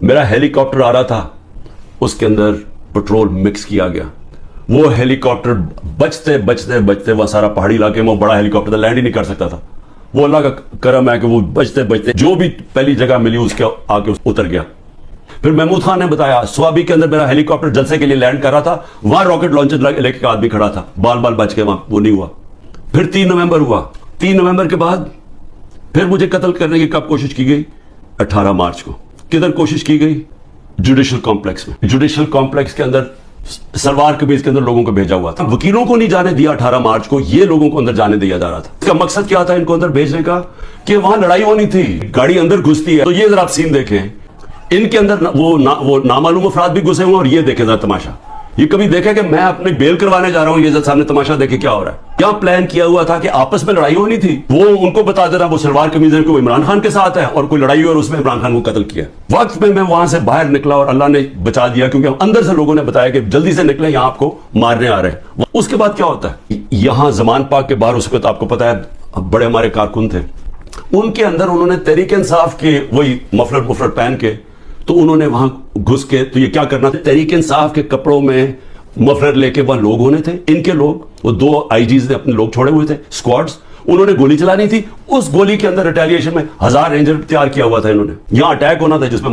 میرا ہیلی کاپٹر آ رہا تھا, اس کے اندر پٹرول مکس کیا گیا. وہ ہیلی کاپٹر بچتے بچتے بچتے, وہ سارا پہاڑی علاقے میں وہ بڑا ہیلی کاپٹر تھا, لینڈ ہی نہیں کر سکتا تھا. وہ اللہ کا کرم ہے کہ وہ بچتے بچتے جو بھی پہلی جگہ ملی اس کے آ کے اتر گیا. پھر محمود خان نے بتایا سوابی کے اندر میرا ہیلی کاپٹر جلسے کے لیے لینڈ کر رہا تھا, وہاں راکٹ لانچر لے کے آدمی کھڑا تھا, بال بچ کے وہاں وہ نہیں ہوا. پھر 3 نومبر ہوا. 3 نومبر کے بعد پھر مجھے قتل کرنے کی کب کوشش کی گئی؟ 18 مارچ کو. کدھر کوشش کی گئی؟ جوڈیشل کمپلیکس میں. جوڈیشل کمپلیکس کے اندر سلوار قمیض کے اندر لوگوں کو بھیجا ہوا تھا. وکیلوں کو نہیں جانے دیا 18 مارچ کو, یہ لوگوں کو اندر جانے دیا جا رہا تھا. اس کا مقصد کیا تھا ان کو اندر بھیجنے کا؟ کہ وہاں لڑائی ہونی تھی, گاڑی اندر گھستی ہے. تو یہ ذرا آپ سین دیکھیں, ان کے اندر وہ نامعلوم افراد بھی گھسے ہوئے, اور یہ دیکھیں ذرا تماشا. یہ کبھی دیکھا کہ میں اپنی بیل کروانے جا رہا ہوں, یہ سامنے تماشا دیکھے کیا ہو رہا ہے. کیا پلان کیا ہوا تھا کہ آپس میں لڑائی ہونی تھی, وہ ان کو بتا دینا وہ سلوار قمیض ہے, کوئی عمران خان کے ساتھ ہے اور کوئی لڑائی ہوئی اور اس میں عمران خان کو قتل کیا. وقت میں وہاں سے باہر نکلا اور اللہ نے بچا دیا, کیونکہ اندر سے لوگوں نے بتایا کہ جلدی سے نکلے, یہاں آپ کو مارنے آ رہے ہیں. اس کے بعد کیا ہوتا ہے, یہاں زمان پاک کے باہر اس وقت آپ کو پتا ہے بڑے ہمارے کارکن تھے, ان کے اندر انہوں نے تحریک انصاف کے وہی مفلر پہن کے, تو انہوں نے وہاں گھس کے, تو یہ کیا کرنا تھا, تحریک انصاف کے کپڑوں میں مفلر لے کے وہاں لوگ ہونے تھے, ان کے لوگ, وہ 2 آئی جیز نے اپنے لوگ چھوڑے ہوئے تھے, اسکواڈز, انہوں نے گولی چلانی تھی. اس گولی کے اندر ریٹیلیشن میں 1000 رینجر تیار کیا ہوا تھا انہوں نے. یہاں اٹیک ہونا تھا جس میں